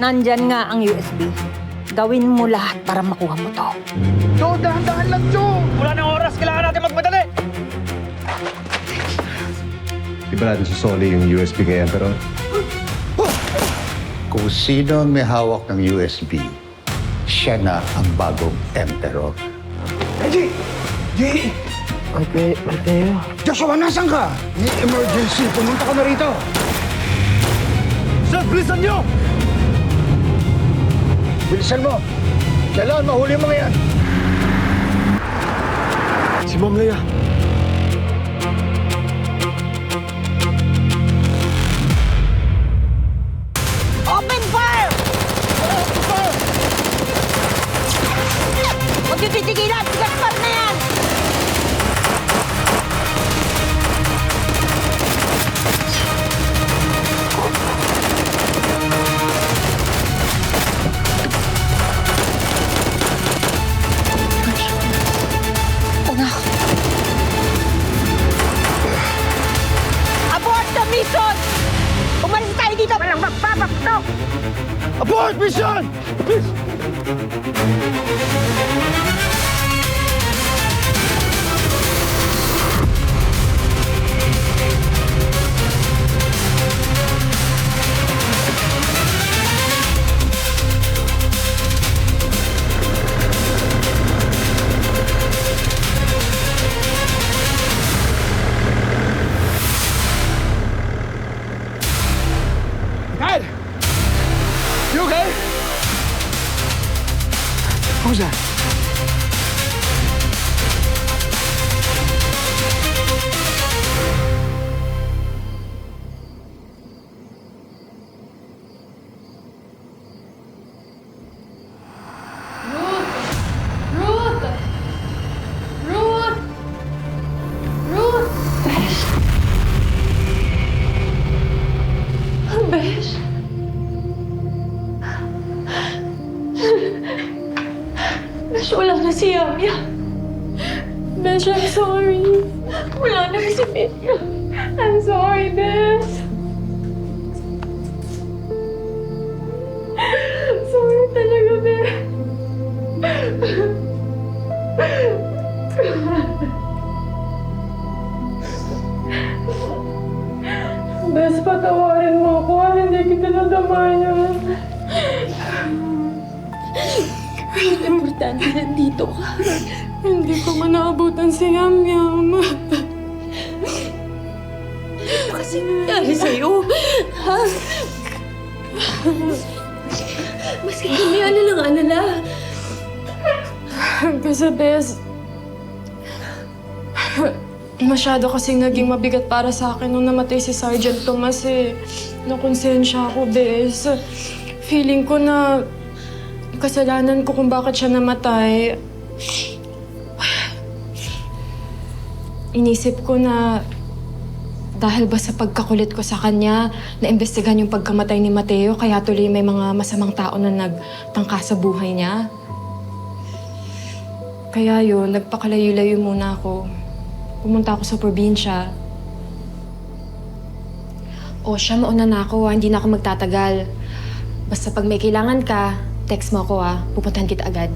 Nandyan nga ang USB. Gawin mo lahat para makuha mo to. Jo, dahan-dahan lang, Jo! Wala nang oras, kailangan natin magmadali! Iba natin sa Sony yung USB ngayon, pero... Kung sino ang may hawak ng USB, siya na ang bagong emperor. Reggie! G! Mateo. Joshua, nasan ka? May emergency. Pumunta ka na rito. Sir, bilisan nyo! Bilisan mo. Kailangan mahuli mo yan. Si Ma'am Leia. Open fire! Huwag niyo titigilan! Gaspar na yan! Abort the mission! Umalis tayo dito! Walang magpapaktok! Abort mission! Please! Dad! You okay? Who's that? Ruth! Ruth! Ruth! Besh? Besh? Besh, wala na si Yamya. Besh, I'm sorry. Wala na si Mia. I'm sorry, Besh. Sorry talaga, Besh. Bes, patawarin mo ako. Hindi kita nadamayan. Importante nandito ka. Hindi ko man naabutan si Yam-Yam. Kasi nangyari sa'yo. Ha? Maski kami alala. Kasi, Bes, masyado kasing naging mabigat para sa akin nung namatay si Sergeant Tomas eh. Nakonsensya ako, Bes. Feeling ko na kasalanan ko kung bakit siya namatay. Inisip ko na dahil ba sa pagkakulit ko sa kanya, naimbestigahan yung pagkamatay ni Mateo, kaya tuloy may mga masamang tao na nagtangka sa buhay niya. Kaya yun, nagpakalayo-layo muna ako. Pumunta ako sa probinsya. O siya, mauna na ako. Hindi na ako magtatagal. Basta pag may kailangan ka, text mo ako pupuntahan kita agad.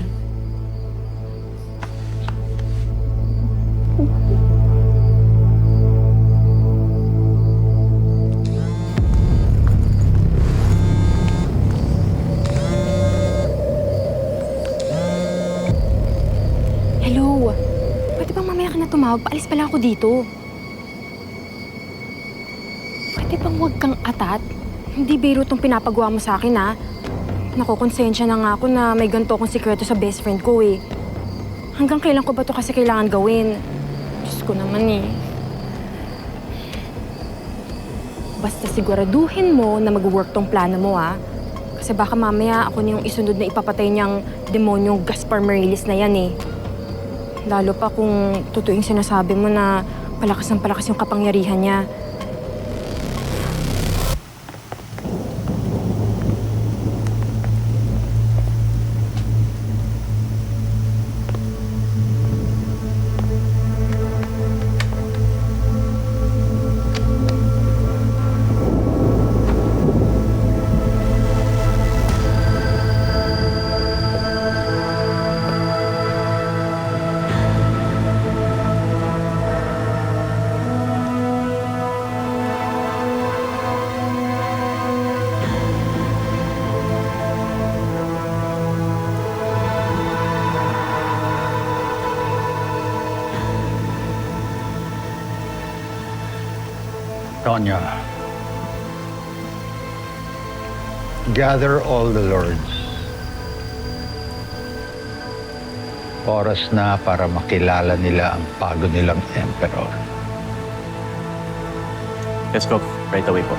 Hello? Pwede bang mamaya ka na tumawag? Paalis pala ako dito. Pwede bang huwag kang atat? Hindi biro tong pinapagawa mo sa akin, Nakukonsensya na nga ako na may ganito akong sikreto sa best friend ko, eh. Hanggang kailan ko ba ito kasi kailangan gawin? Diyos ko naman, eh. Basta siguraduhin mo na mag-work tong plano mo, ha? Kasi baka mamaya ako na yung isunod na ipapatay niyang demonyong Gaspar Marilis na yan, eh. Lalo pa kung totoo yung sinasabi mo na palakas ng palakas yung kapangyarihan niya. Tonya, gather all the lords. Oras na para makilala nila ang bago nilang emperor. Let's go. Right away po.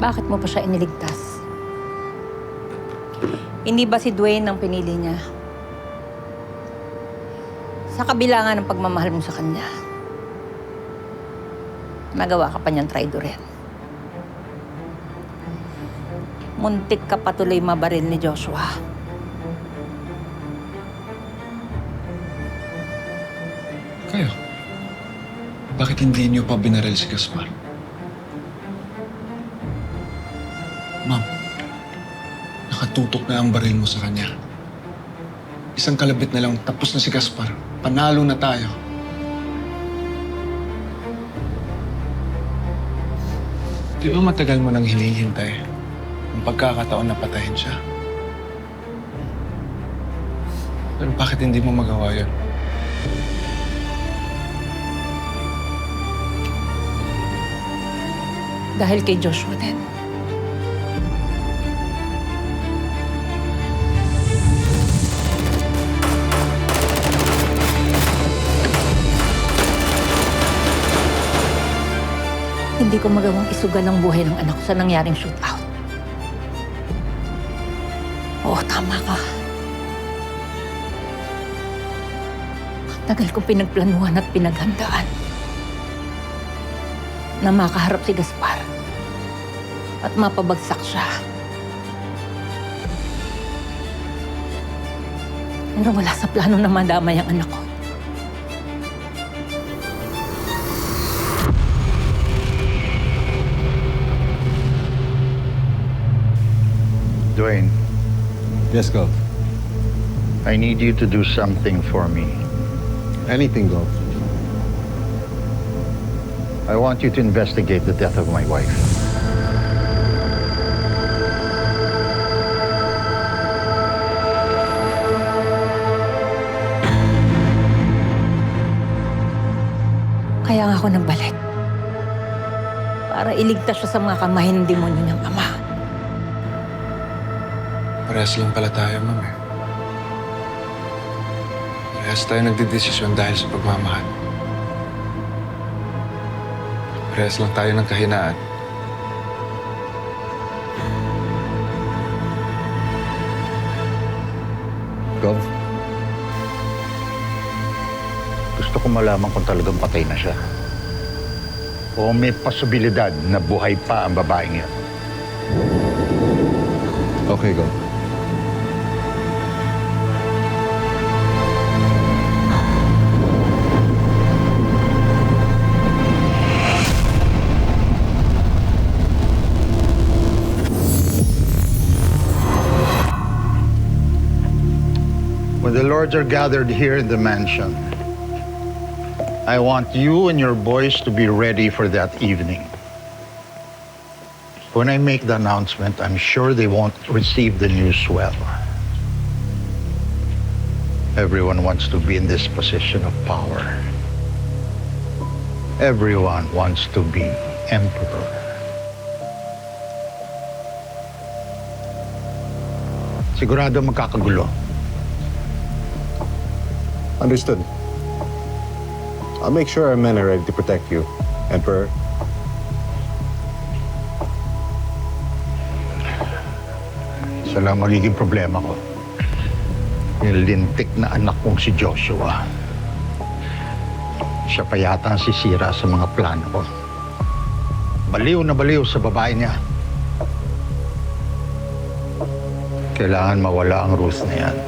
Bakit mo pa siya iniligtas? Hindi ba si Dwayne ang pinili niya? Sa kabila nga ng pagmamahal mo sa kanya, nagawa ka pa niyang traidorin. Muntik ka patuloy mabaril ni Joshua. Kayo, bakit hindi niyo pa binaril si Gaspar? Ma'am, nakatutok na ang baril mo sa kanya. Isang kalabit na lang, tapos na si Gaspar. Panalo na tayo. Di ba matagal mo nang hinihintay ang pagkakataon na patayin siya? Pero bakit hindi mo magawa yun? Dahil kay Joshua din. Hindi ko magawang isugal ang buhay ng anak ko sa nangyaring shootout. Oo, tama ka. Ang tagal kong pinagplanuhan at pinaghandaan na makaharap si Gaspar at mapabagsak siya. Pero wala sa plano na madamay ang anak ko. Dwayne, Yes, Gov. I need you to do something for me. Anything, Gov. I want you to investigate the death of my wife. Kaya nga ako nagbalik. Para iligtas siya sa mga kamay ng demonyo niyang ama. Parehas lang pala tayo, ma'am eh. Parehas tayo nagdedesisyon dahil sa pagmamahal. Parehas lang tayo ng kahinaan. Gov, Gusto ko malaman kung talagang patay na siya. O may posibilidad na buhay pa ang babaeng yan. okay, Gov. When the lords are gathered here in the mansion, I want you and your boys to be ready for that evening. When I make the announcement, I'm sure they won't receive the news well. Everyone wants to be in this position of power. Everyone wants to be emperor. Sigurado magkakagulo. Understood. I'll make sure our men are ready to protect you, Emperor. Isa lang magiging problema ko. Yung lintik na anak kong si Joshua. Siya pa yata ang sisira sa mga plano ko. Baliw na baliw sa babae niya. Kailangan mawala ang Ruth na yan.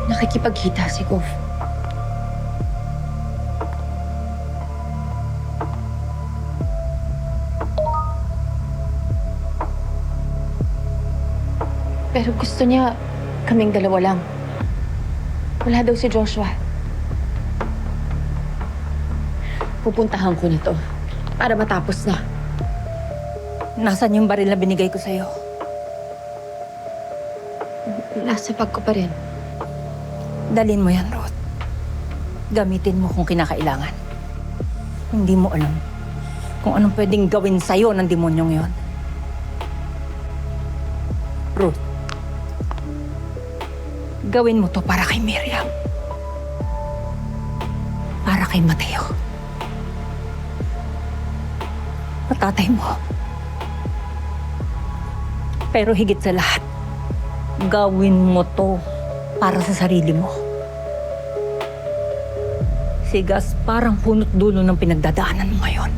Nakikipagkita si Goff. Pero gusto niya kaming dalawa lang. Wala daw si Joshua. Pupuntahan ko na to para matapos na. Nasaan yung baril na binigay ko sa'yo? Nasa bag ko pa rin. Dalin mo yan, Ruth. Gamitin mo kung kinakailangan. Hindi mo alam kung anong pwedeng gawin sa'yo ng demonyong yon. Ruth, gawin mo to para kay Miriam. Para kay Mateo. Patatay mo. Pero higit sa lahat, gawin mo to para sa sarili mo. Si Gas parang punot dulo ng pinagdadaanan mo ngayon.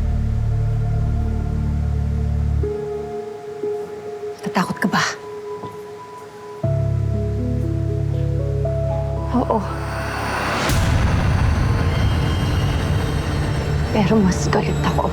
Tatakot ka ba? Oo. Pero mas galit ako.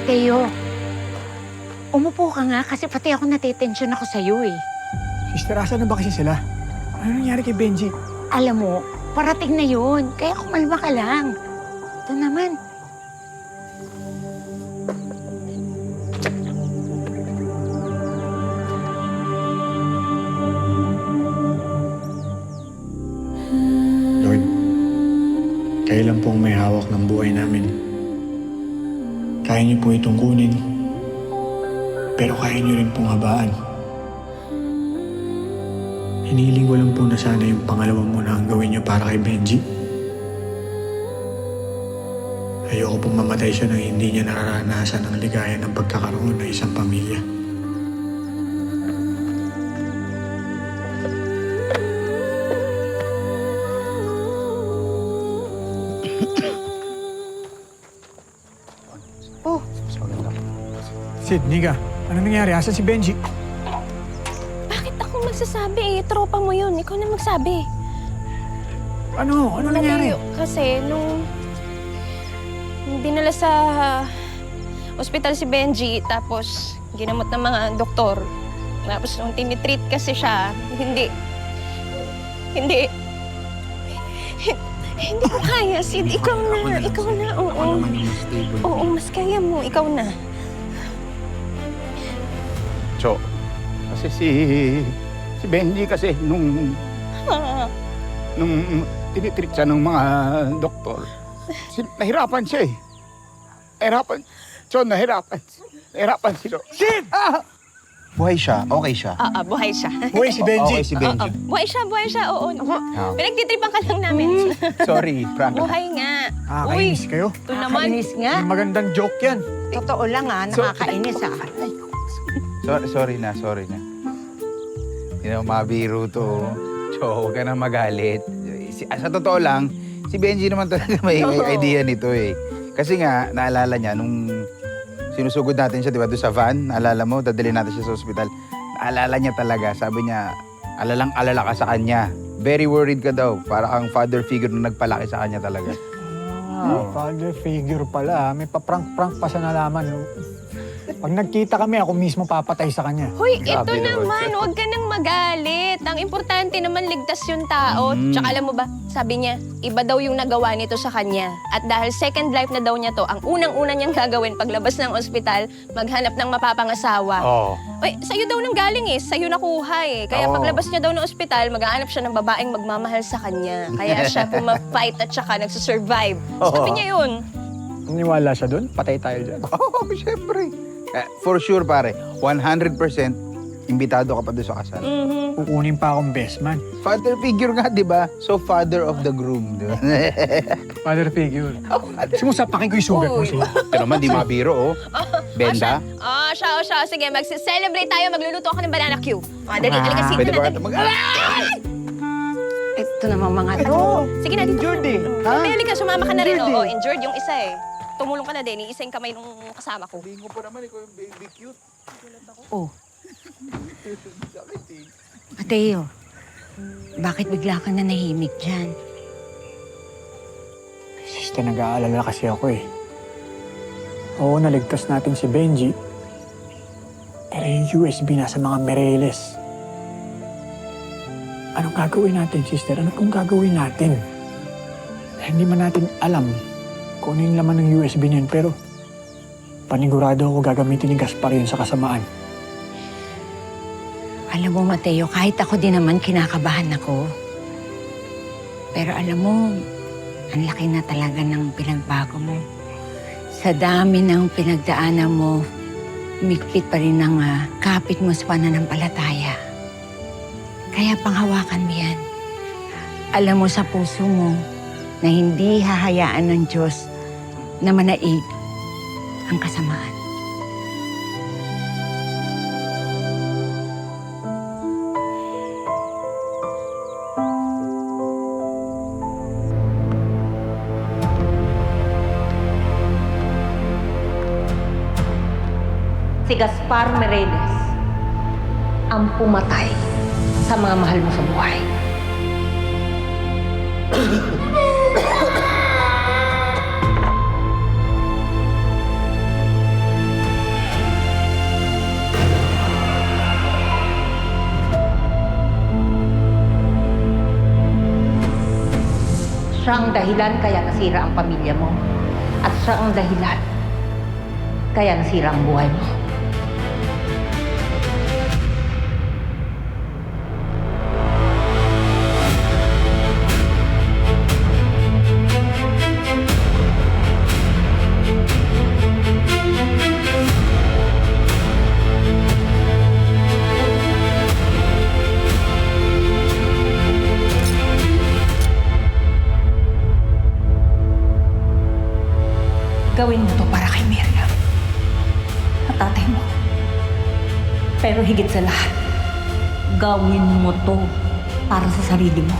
Mateo, umupo ka nga kasi pati ako natitensyon ako sa'yo eh. Sister, asan na ba kasi sila? Ano nangyari kay Benji? Alam mo, parating na yun. Kaya kumalma ka lang. Ito naman. Lord, kayo lang po ang may hawak ng buhay namin. Kaya niyo po itong kunin, pero kaya niyo rin pong habaan. Hinihiling ko lang po na sana yung pangalawa muna ang gawin niyo para kay Benji. Ayoko pong mamatay siya nang hindi niya nararanasan ang ligaya ng pagkakaroon ng isang pamilya. Sid, Nika, ano nangyari? Asan si Benji? Bakit ako magsasabi eh? Tropa mo yun. Ikaw na magsabi. Ano? Ano nangyari? Kasi nung dinala sa ospital si Benji, tapos ginamot ng mga doktor. Tapos nung tinitreat kasi siya, Hindi ko kaya, Sid. Ikaw na. Ikaw na, oo. Oo, mas kaya mo. Ikaw na. So, kasi si Benji kasi nung tinitreat siya ng mga doktor, nahirapan siya eh. Nahirapan sila. Sid! Buhay siya, okay siya. Buhay siya. Buhay si Benji. Okay si Benji. Buhay siya, oo. Pinagtitripan ka lang namin. Sorry, Frank. Buhay nga. Nakakainis kayo. Ito naman. Nakakainis nga. May magandang joke yan. Totoo lang nakakainis Sorry na. Hindi na mabiro to. So, huwag ka na magalit. Sa totoo lang, si Benji naman talaga may idea nito eh. Kasi nga, naalala niya, nung sinusugod natin siya, di ba, doon sa van, naalala mo, dadalhin natin siya sa ospital. Naalala niya talaga, sabi niya, alalang-alala ka sa kanya. Very worried ka daw, para kang father figure na nagpalaki sa kanya talaga. Father figure pala. May paprank-prank pa sa nalaman. Pag nagkita kami, ako mismo papatay sa kanya. Hoy, ito Grabe naman. naman. Huwag ka nang magalit. Ang importante naman, ligtas yung tao. Tsaka alam mo ba, sabi niya, iba daw yung nagawa nito sa kanya. At dahil second life na daw niya to, ang unang-una niyang gagawin paglabas ng ospital, maghanap ng mapapangasawa. Oo. Uy, sa'yo daw nang galing eh. Sa'yo nakuha eh. Kaya Oo. paglabas niya daw ng ospital, maghahanap siya ng babaeng magmamahal sa kanya. Kaya siya pumafight at saka nagsusurvive. Sabi niya yun. Naniwala siya doon? Patay tayo dyan. Oo, syempre. For sure, pare, 100% imbitado ka pa doon sa kasal. Kukunin pa akong best man. Father figure nga, di ba? So, father of the groom. Di ba? Father figure. Sumusapakin ko yung sugat mo siya. Pero naman, di mabiro, oh. Benda. Siya. Sige, mag-celebrate tayo. Magluluto ako ng banana Q. Dali, sige Pwede na. ba ka Ito naman mga to. Sige na, dito. Jordi, ha? Pili ka, sumama ka na rin. Oo, injured yung isa eh. Tumulong ka na din, iisa yung kamay nung kasama ko. Bingo pa naman, ikaw yung baby cute. Oh. Mateo, bakit bigla ka na nahimik dyan? Sister, nag-aalala kasi ako eh. Oo, naligtas natin si Benji. Pero yung USB nasa mga Mireles. Anong gagawin natin, sister? Ano pong gagawin natin? Hindi man natin alam kung ano yung laman ng USB niyan, pero panigurado ako gagamitin ni Gaspar yun sa kasamaan. Alam mo, Mateo, kahit ako din naman kinakabahan ako. Pero alam mo, ang laki na talaga ng pinagbago mo. Sa dami ng pinagdaanan mo, umigpit pa rin ang kapit mo sa pananampalataya. Kaya panghawakan mo yan. Alam mo sa puso mo na hindi hahayaan ng Diyos na manaig ang kasamaan. Si Gaspar Mireles ang pumatay sa mga mahal mo sa buhay. Siya ang dahilan kaya nasira ang pamilya mo. At siya ang dahilan kaya nasira ang buhay mo. Gawin mo to para kay Miriam at tatay mo. Pero higit sa lahat, gawin mo to para sa sarili mo.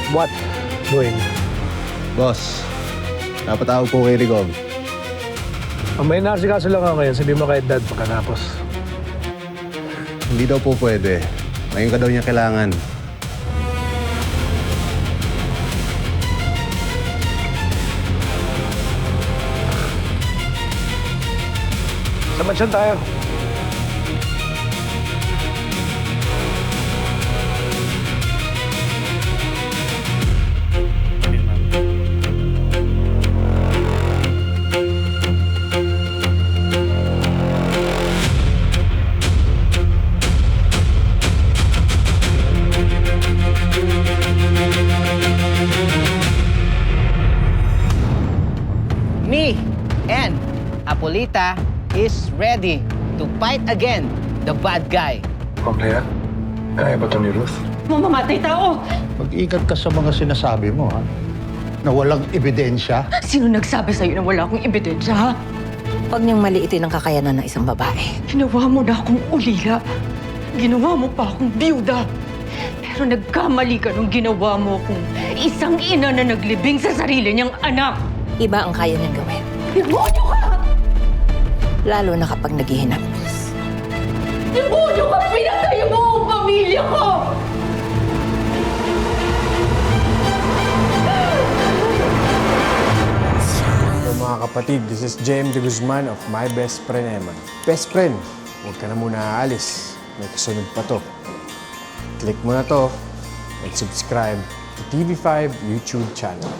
What? Doing? Boss, napatawag po kay Rigog. May narsikaso lang ako ngayon. Sabi mo kay Dad pagkatapos. Hindi daw po pwede. Ngayon ka daw niya kailangan. Sa mansyon tayo. Me and Apolita is ready to fight again the bad guy. Pamilya, kaya ba ito ni Ruth? Mamamatay tao! Mag-ingat ka sa mga sinasabi mo, ha? Na walang ebidensya. Sino nagsabi sa'yo na wala akong ebidensya, ha? Huwag niyang maliitin ang kakayanan ng isang babae. Ginawa mo na akong ulila. Ginawa mo pa akong biyuda. Pero nagkamali ka nung ginawa mo akong isang ina na naglibing sa sarili niyang anak. Iba ang kaya niyang gawin. Demonyo ka! Lalo na kapag naghihinamis. Demonyo ka! Pinatay mo ang pamilya ko! So mga kapatid, this is JM De Guzman of My Best Friend Eman. Best friend, huwag ka na muna aalis. May kasunod pa to. Click mo na to and subscribe to TV5 YouTube channel.